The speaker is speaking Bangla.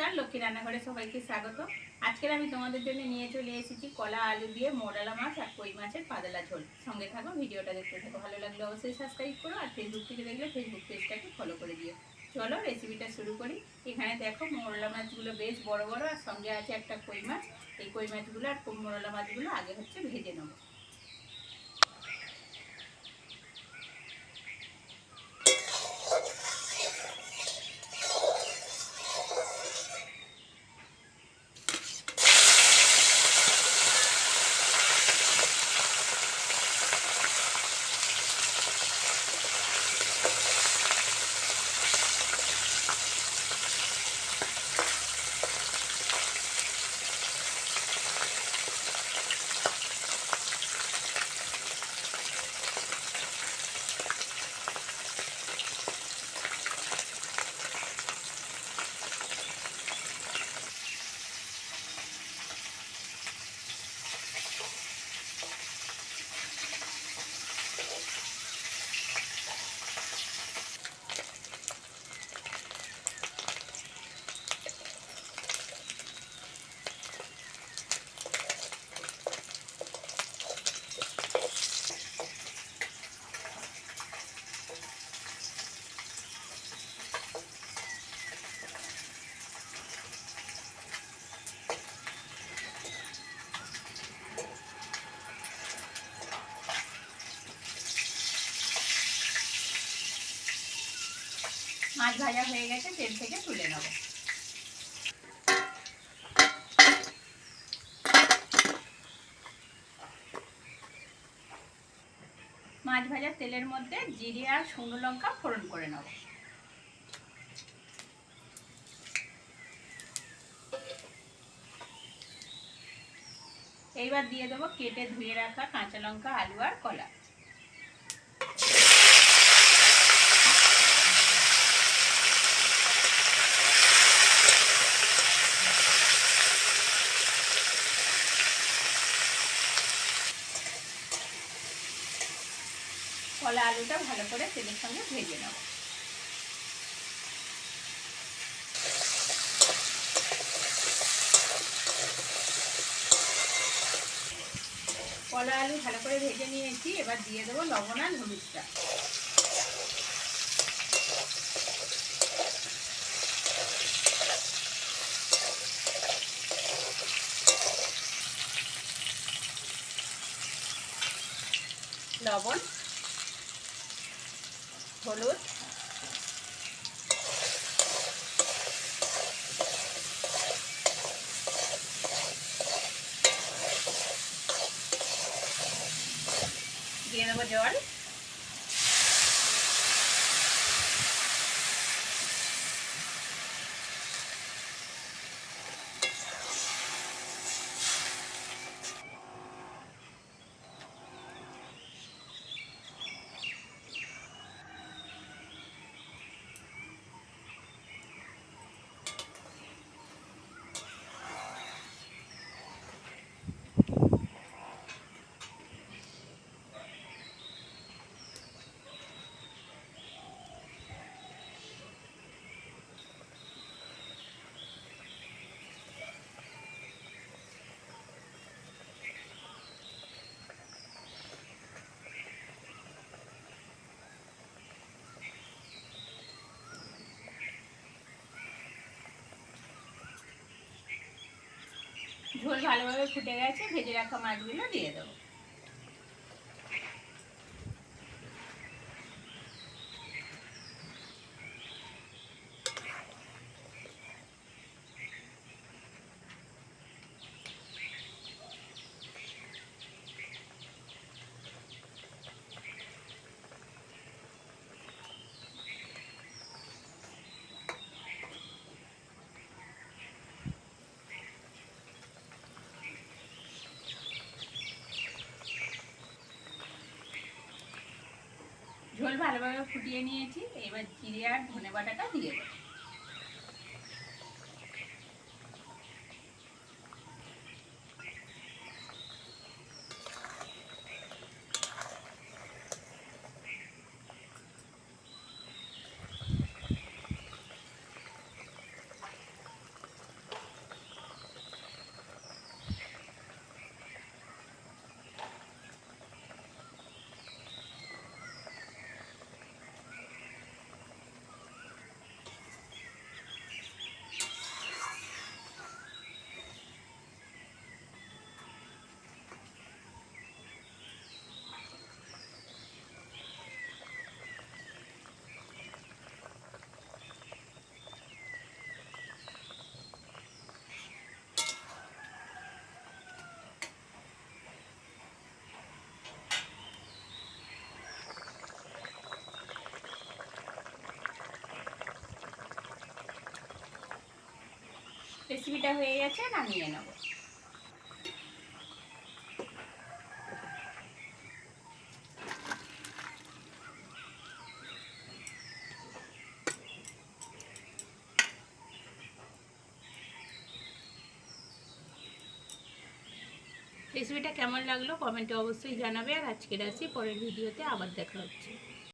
নমস্কার, লক্ষ্মী রান্নাঘরে সবাইকে স্বাগত। আজকের আমি তোমাদের জন্য নিয়ে চলে এসেছি কলা আলু দিয়ে মোরালা মাছ আর কই মাছের পাতলা ঝোল। সঙ্গে থাকো, ভিডিওটা দেখতে থাকো। ভালো লাগলে অবশ্যই সাবস্ক্রাইব করো, আর ফেসবুক থেকে দেখলে ফেসবুক পেজটাকে ফলো করে দিও। চলো রেসিপিটা শুরু করি। এখানে দেখো মোরালা মাছগুলো বেশ বড় বড়, আর সঙ্গে আছে একটা কই মাছ। এই কই মাছগুলো আর মোরালা মাছগুলো আগে ভেজে নেবো। মাছ ভাজা হয়ে গেছে, তেল থেকে তুলে নেব। মাছ ভাজার তেলের মধ্যে জিরে আর শুকনো লঙ্কা ফোড়ন করে নেব। এইবার দিয়ে দেবো কেটে ধুয়ে রাখা কাঁচা লঙ্কা, আলু আর কলা। কলা আলুটা ভালো করে তেলের সঙ্গে ভেজে নেব। কলা আলু ভালো করে ভেজে নিয়েছি, এবার দিয়ে দেবো লবণ আর হলুদটা। লবণ, হলুদ, দিয়ে দেবো জল। ঝোল ভালোভাবে ফুটে গেছে, ভেজে রাখা মাছগুলো দিয়ে দেবো। ঝোল ভালোভাবে ফুটিয়ে নিয়েছি, এবার জিরে আর ধনে বাটাটা দিয়ে দেবো। রেসিপিটা হয়ে গেছে, নামিয়ে নেব। রেসিপিটা কেমন লাগলো কমেন্টে অবশ্যই জানাবে। আর আজকের আসি, পরের ভিডিওতে আবার দেখা হচ্ছে।